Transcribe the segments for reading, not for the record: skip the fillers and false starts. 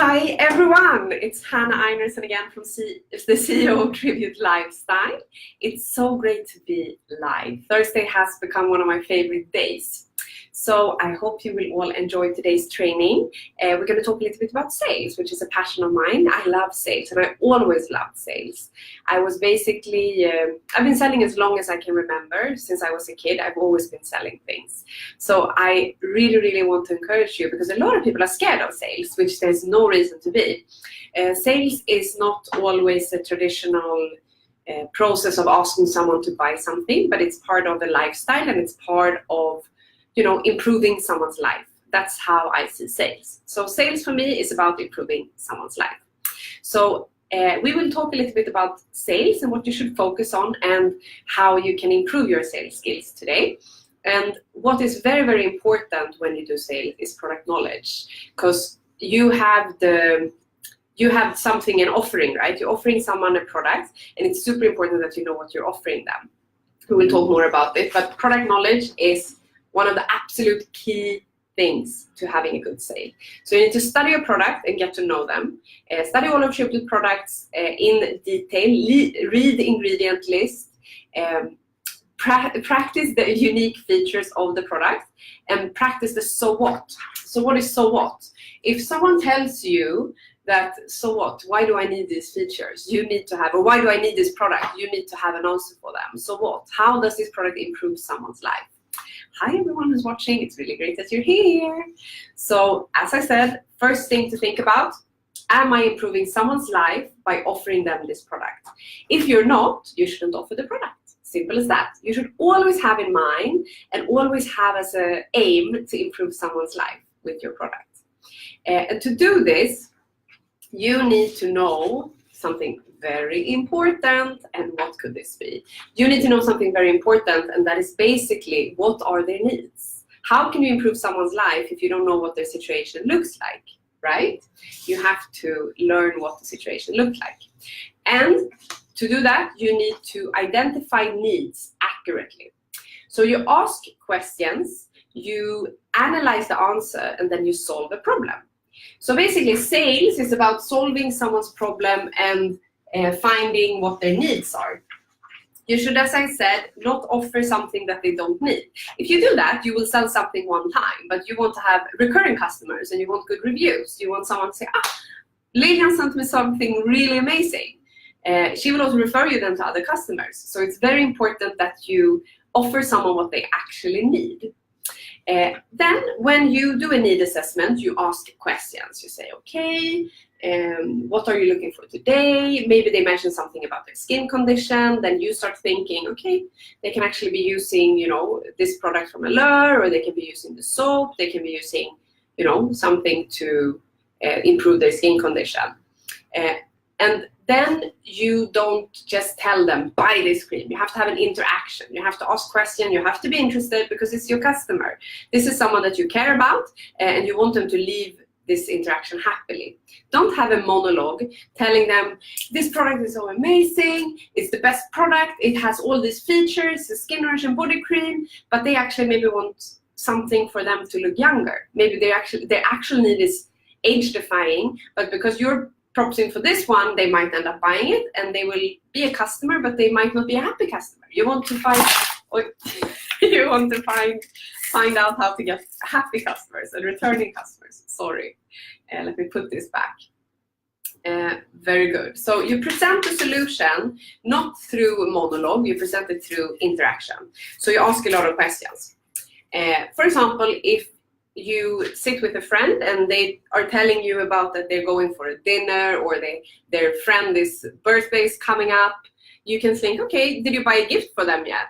Hi everyone, it's Hannah Einerson again from the CEO of Tribute Lifestyle. It's so great to be live. Thursday has become one of my favorite days. So I hope you will all enjoy today's training. We're going to talk a little bit about sales, which is a passion of mine. I love sales and I always loved sales. I've been selling as long as I can remember. Since I was a kid, I've always been selling things. So I really want to encourage you, because a lot of people are scared of sales, which there's no reason to be. Sales is not always a traditional process of asking someone to buy something, but it's part of the lifestyle and it's part of improving someone's life. That's how I see sales. So sales for me is about improving someone's life. So we will talk a little bit about sales and what you should focus on and how you can improve your sales skills today. And what is very important when you do sales is product knowledge, because you have something in offering, right? You're offering someone a product and it's super important that you know what you're offering them. We will talk more about it, but product knowledge is one of the absolute key things to having a good sale. So you need to study your product and get to know them. Study all of Tribute products in detail, read the ingredient list, practice the unique features of the product, and practice the so what. So what is so what? If someone tells you that, so what, why do I need these features? You need to have, or why do I need this product? You need to have an answer for them. So what? How does this product improve someone's life? Hi everyone who's watching, it's really great that you're here. So as I said, first thing to think about, am I improving someone's life by offering them this product? If you're not, you shouldn't offer the product. Simple as that. You should always have in mind and always have as an aim to improve someone's life with your product. And to do this, you need to know something very important. And what could this be? You need to know something very important, and that is basically, what are their needs? How can you improve someone's life if you don't know what their situation looks like, right? You have to learn what the situation looks like. And to do that, you need to identify needs accurately. So you ask questions, you analyze the answer, and then you solve the problem. So basically, sales is about solving someone's problem and finding what their needs are. You should, as I said, not offer something that they don't need. If you do that, you will sell something one time, but you want to have recurring customers and you want good reviews. You want someone to say, Lilian sent me something really amazing. She will also refer you then to other customers. So it's very important that you offer someone what they actually need. Then when you do a need assessment, you ask questions. You say, okay, what are you looking for today? Maybe they mention something about their skin condition. Then you start thinking, okay, they can actually be using, this product from Allure, or they can be using the soap. They can be using, something to improve their skin condition. And then you don't just tell them, buy this cream. You have to have an interaction. You have to ask questions. You have to be interested, because it's your customer. This is someone that you care about, and you want them to leave this interaction happily. Don't have a monologue telling them, this product is so amazing, it's the best product, it has all these features, the skin nourishing body cream, but they actually maybe want something for them to look younger. Maybe their actual need is age-defying, but because you're proposing for this one, they might end up buying it and they will be a customer, but they might not be a happy customer. You want to find find out how to get happy customers and returning customers. Sorry, let me put this back. Very good. So you present the solution not through monologue, you present it through interaction. So you ask a lot of questions. For example, if you sit with a friend and they are telling you about that they're going for a dinner, or their friend's birthday is coming up, you can think, okay, did you buy a gift for them yet?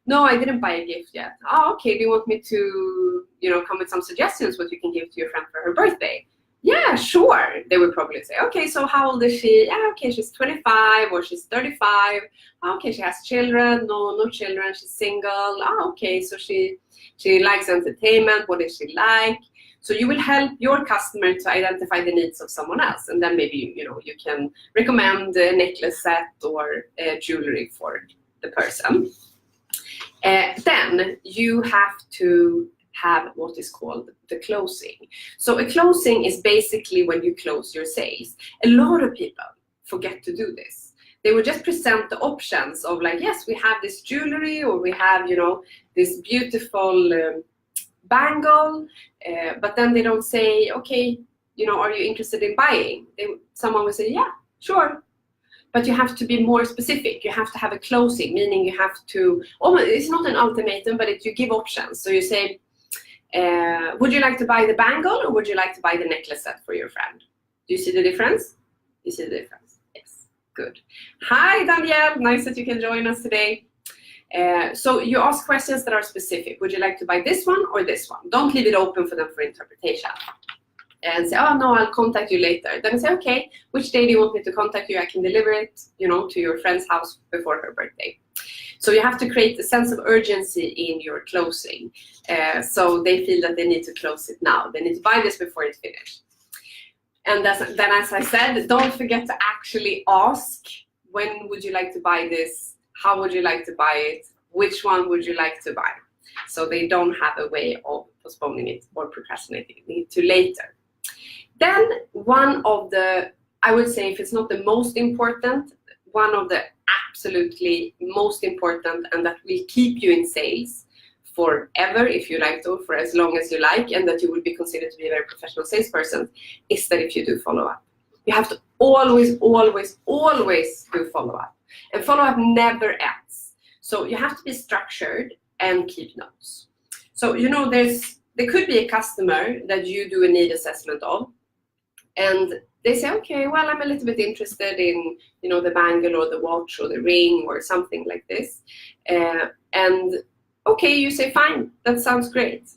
No, I didn't buy a gift yet. Oh, okay, do you want me to, come with some suggestions what you can give to your friend for her birthday? Yeah, sure. They would probably say, okay, so how old is she? Yeah, okay, she's 25 or she's 35. Okay, she has children. No children. She's single. Oh, okay, so she likes entertainment. What does she like? So you will help your customer to identify the needs of someone else, and then maybe you can recommend a necklace set or jewelry for the person. Then you have to have what is called the closing. So a closing is basically when you close your sales. A lot of people forget to do this. They will just present the options of like, yes, we have this jewelry, or we have, this beautiful bangle, but then they don't say, okay, are you interested in buying? Someone will say, yeah, sure. But you have to be more specific. You have to have a closing, meaning you have to, it's not an ultimatum, but you give options. So you say, would you like to buy the bangle, or would you like to buy the necklace set for your friend? Do you see the difference? You see the difference? Yes, good. Hi, Danielle, nice that you can join us today. So you ask questions that are specific. Would you like to buy this one or this one? Don't leave it open for them for interpretation. And say, oh no, I'll contact you later. Then say, okay, which day do you want me to contact you? I can deliver it, to your friend's house before her birthday. So you have to create a sense of urgency in your closing. So they feel that they need to close it now. They need to buy this before it's finished. And then, as I said, don't forget to actually ask, when would you like to buy this? How would you like to buy it? Which one would you like to buy? So they don't have a way of postponing it or procrastinating it to later. Then one of the, I would say, if it's not the most important, one of the absolutely most important, and that will keep you in sales forever, if you like to, for as long as you like, and that you will be considered to be a very professional salesperson, is that if you do follow-up. You have to always, always, always do follow-up. And follow-up never ends. So you have to be structured and keep notes. So, there could be a customer that you do a need assessment of, and they say, okay, well, I'm a little bit interested in, the bangle or the watch or the ring or something like this. And okay, you say, fine, that sounds great.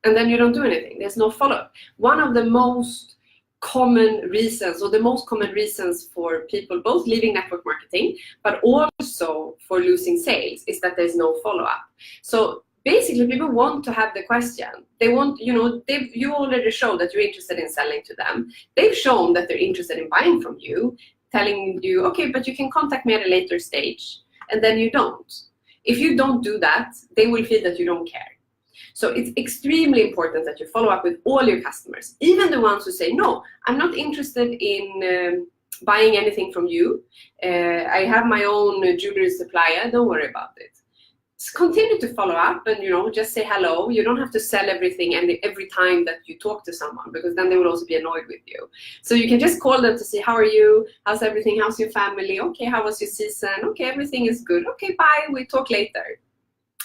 And then you don't do anything. There's no follow-up. One of the most common reasons, or the most common reasons for people both leaving network marketing, but also for losing sales, is that there's no follow-up. So basically, people want to have the question. They want, you already show that you're interested in selling to them. They've shown that they're interested in buying from you, telling you, okay, but you can contact me at a later stage, and then you don't. If you don't do that, they will feel that you don't care. So it's extremely important that you follow up with all your customers, even the ones who say, no, I'm not interested in buying anything from you. I have my own jewelry supplier, don't worry about it. Continue to follow up and, just say hello. You don't have to sell everything and every time that you talk to someone, because then they will also be annoyed with you. So you can just call them to see, how are you? How's everything? How's your family? Okay, how was your season? Okay, everything is good. Okay, bye. We talk later.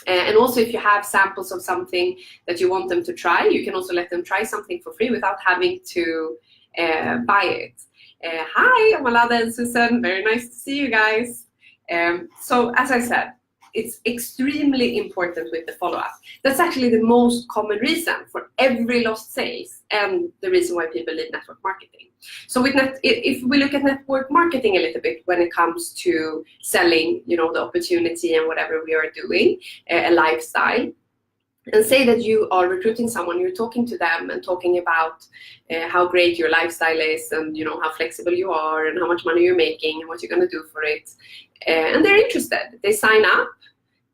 And also, if you have samples of something that you want them to try, you can also let them try something for free without having to buy it. Hi, Amalada and Susan. Very nice to see you guys. So as I said, it's extremely important with the follow-up. That's actually the most common reason for every lost sales and the reason why people leave network marketing. So if we look at network marketing a little bit when it comes to selling, the opportunity and whatever we are doing, a lifestyle, and say that you are recruiting someone, you're talking to them and talking about how great your lifestyle is and how flexible you are and how much money you're making and what you're going to do for it. And they're interested. They sign up,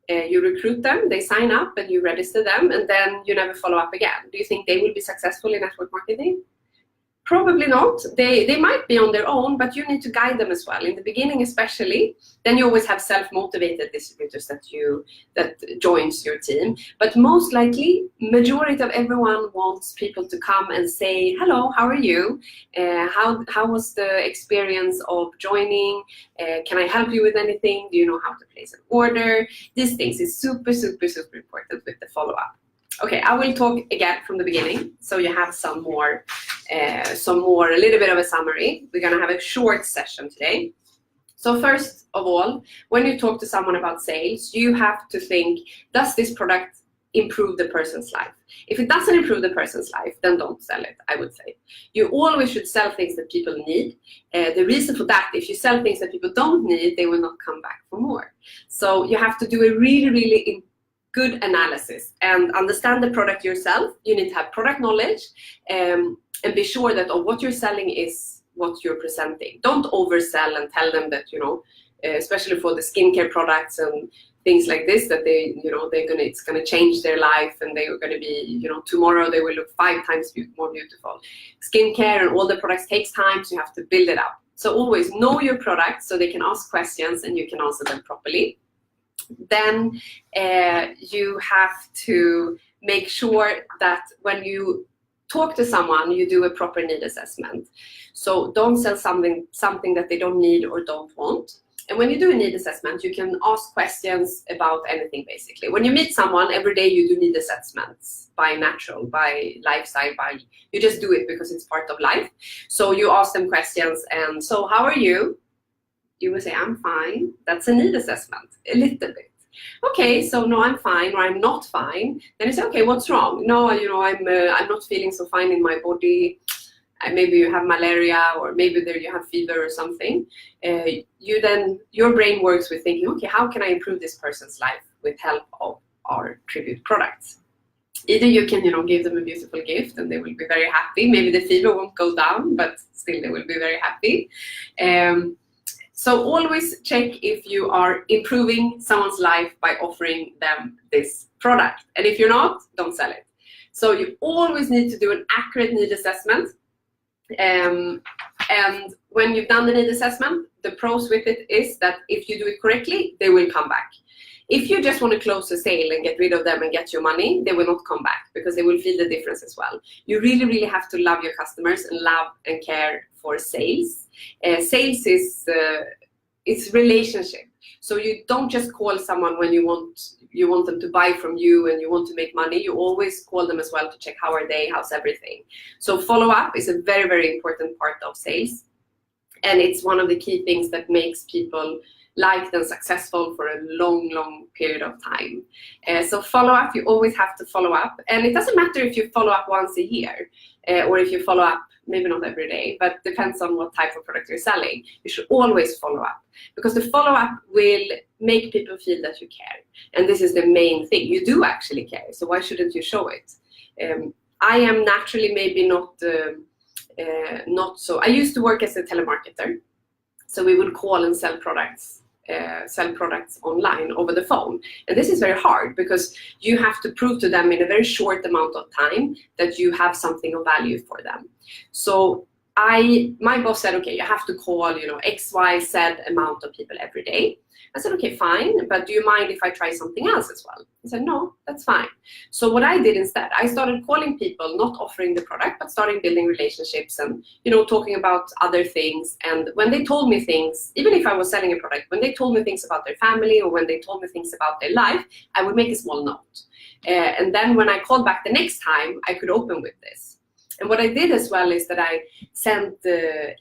you recruit them, they sign up and you register them, and then you never follow up again. Do you think they will be successful in network marketing? Probably not. They might be on their own, but you need to guide them as well. In the beginning especially, then you always have self-motivated distributors that joins your team. But most likely, majority of everyone wants people to come and say, hello, how are you? How was the experience of joining? Can I help you with anything? Do you know how to place an order? These things is super, super, super important with the follow-up. Okay, I will talk again from the beginning, so you have a little bit of a summary. We're gonna have a short session today. So first of all, when you talk to someone about sales, you have to think, does this product improve the person's life? If it doesn't improve the person's life, then don't sell it, I would say. You always should sell things that people need. The reason for that, if you sell things that people don't need, they will not come back for more. So you have to do a really, really good analysis and understand the product yourself. You need to have product knowledge and be sure that what you're selling is what you're presenting. Don't oversell and tell them that, especially for the skincare products and things like this, that it's gonna change their life, and they are gonna be, tomorrow they will look 5 times more beautiful. Skincare and all the products takes time, so you have to build it up. So always know your product so they can ask questions and you can answer them properly. Then you have to make sure that when you talk to someone, you do a proper need assessment. So don't sell something that they don't need or don't want. And when you do a need assessment, you can ask questions about anything, basically. When you meet someone, every day you do need assessments by natural, by lifestyle, you just do it because it's part of life. So you ask them questions, and so how are you? You will say, I'm fine. That's a need assessment, a little bit. Okay, so no, I'm fine, or I'm not fine. Then you say, okay, what's wrong? No, I'm not feeling so fine in my body. Maybe you have malaria, or maybe you have fever or something. Your brain works with thinking, okay, how can I improve this person's life with help of our Tribute products? Either you can, give them a beautiful gift and they will be very happy. Maybe the fever won't go down, but still they will be very happy. So always check if you are improving someone's life by offering them this product. And if you're not, don't sell it. So you always need to do an accurate need assessment. And when you've done the need assessment, the pros with it is that if you do it correctly, they will come back. If you just want to close a sale and get rid of them and get your money, they will not come back because they will feel the difference as well. You really, really have to love your customers and love and care for sales. Sales is it's relationship. So you don't just call someone when you want them to buy from you and you want to make money. You always call them as well to check how are they, how's everything. So follow up is a very, very important part of sales. And it's one of the key things that makes people liked and successful for a long, long period of time. So follow up, you always have to follow up. And it doesn't matter if you follow up once a year or if you follow up, maybe not every day, but depends on what type of product you're selling. You should always follow up because the follow up will make people feel that you care. And this is the main thing. You do actually care. So why shouldn't you show it? I am naturally maybe not so. I used to work as a telemarketer. So we would call and sell products online over the phone. And this is very hard because you have to prove to them in a very short amount of time that you have something of value for them. So my boss said, okay, you have to call, X, Y, Z amount of people every day. I said, okay, fine, but do you mind if I try something else as well? He said, no, that's fine. So what I did instead, I started calling people, not offering the product, but starting building relationships and, talking about other things. And when they told me things, even if I was selling a product, when they told me things about their family or when they told me things about their life, I would make a small note. And then when I called back the next time, I could open with this. And what I did as well is that I sent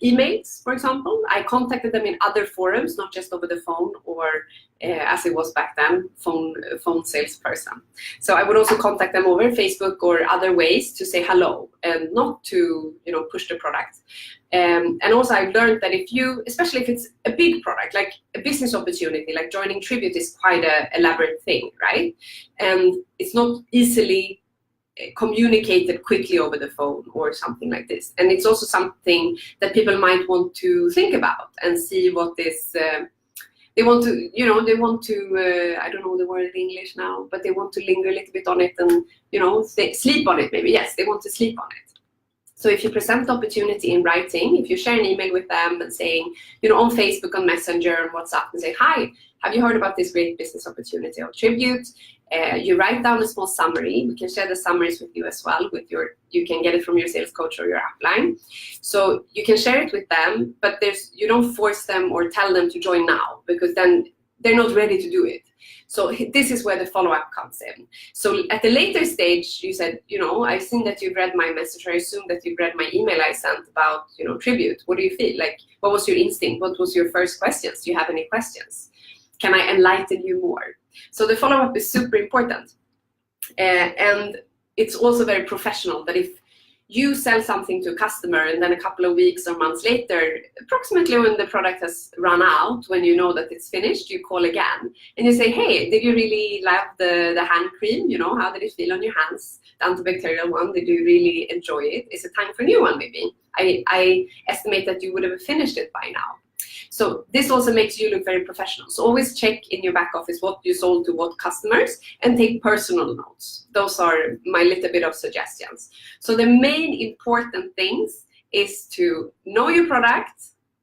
emails, for example. I contacted them in other forums, not just over the phone or, as it was back then, phone salesperson. So I would also contact them over Facebook or other ways to say hello and not to, push the product. And also I've learned that especially if it's a big product, like a business opportunity, like joining Tribute is quite an elaborate thing, right? And it's not easily communicated quickly over the phone or something like this. And it's also something that people might want to think about and see what this, they want to, I don't know the word in English now, but they want to linger a little bit on it and, sleep on it maybe. Yes, they want to sleep on it. So if you present the opportunity in writing, if you share an email with them and saying, on Facebook, on Messenger, and WhatsApp, and say, hi, have you heard about this great business opportunity of Tribute? You write down a small summary. We can share the summaries with you as well. You can get it from your sales coach or your upline. So you can share it with them, but you don't force them or tell them to join now because then they're not ready to do it. So this is where the follow-up comes in. So at the later stage, you said, I've seen that you've read my message, or I assume that you've read my email I sent about, Tribute. What do you feel? Like, what was your instinct? What was your first questions? Do you have any questions? Can I enlighten you more? So the follow-up is super important. And it's also very professional that if you sell something to a customer and then a couple of weeks or months later, approximately when the product has run out, when you know that it's finished, you call again and you say, hey, did you really love the hand cream? How did it feel on your hands? The antibacterial one, did you really enjoy it? Is it time for a new one maybe? I estimate that you would have finished it by now. So this also makes you look very professional. So always check in your back office what you sold to what customers and take personal notes. Those are my little bit of suggestions. So the main important things is to know your product.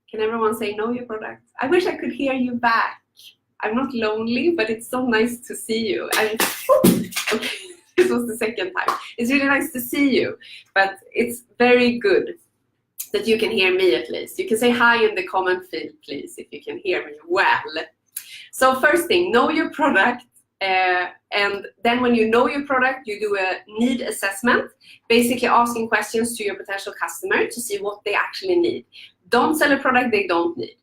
Can everyone say know your product? I wish I could hear you back. I'm not lonely, but it's so nice to see you. Okay, this was the second time. It's really nice to see you, but it's very good that you can hear me at least. You can say hi in the comment field, please, if you can hear me well. So first thing, know your product. And then when you know your product, you do a need assessment, basically asking questions to your potential customer to see what they actually need. Don't sell a product they don't need.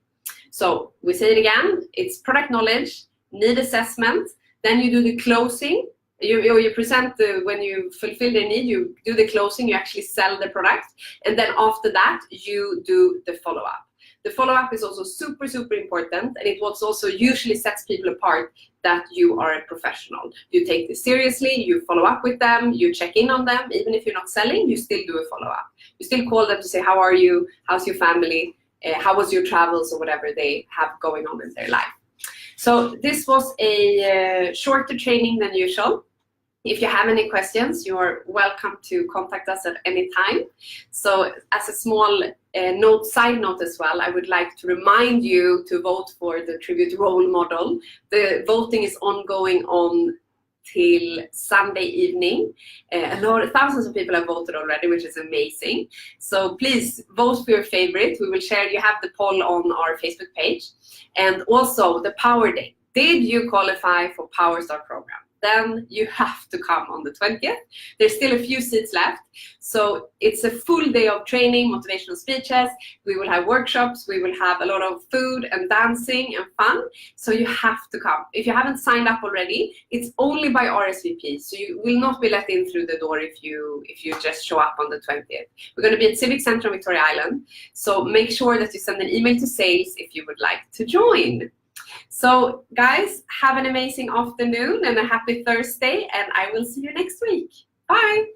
So we say it again, it's product knowledge, need assessment, then you do the closing. You present when you fulfill the need, you do the closing, you actually sell the product, and then after that you do the follow-up. The follow-up is also super, super important, and it also usually sets people apart that you are a professional. You take this seriously, you follow up with them, you check in on them, even if you're not selling, you still do a follow-up. You still call them to say, how are you, how's your family, how was your travels, or whatever they have going on in their life. So this was a shorter training than usual. If you have any questions, you are welcome to contact us at any time. So as a small side note as well, I would like to remind you to vote for the Tribute Role Model. The voting is ongoing on till Sunday evening. Thousands of people have voted already, which is amazing. So please vote for your favorite. We will share, you have the poll on our Facebook page. And also the Power Day. Did you qualify for Power Star program? Then you have to come on the 20th. There's still a few seats left. So it's a full day of training, motivational speeches. We will have workshops. We will have a lot of food and dancing and fun. So you have to come. If you haven't signed up already, it's only by RSVP. So you will not be let in through the door if you just show up on the 20th. We're going to be at Civic Center on Victoria Island. So make sure that you send an email to sales if you would like to join. So guys, have an amazing afternoon and a happy Thursday, and I will see you next week. Bye.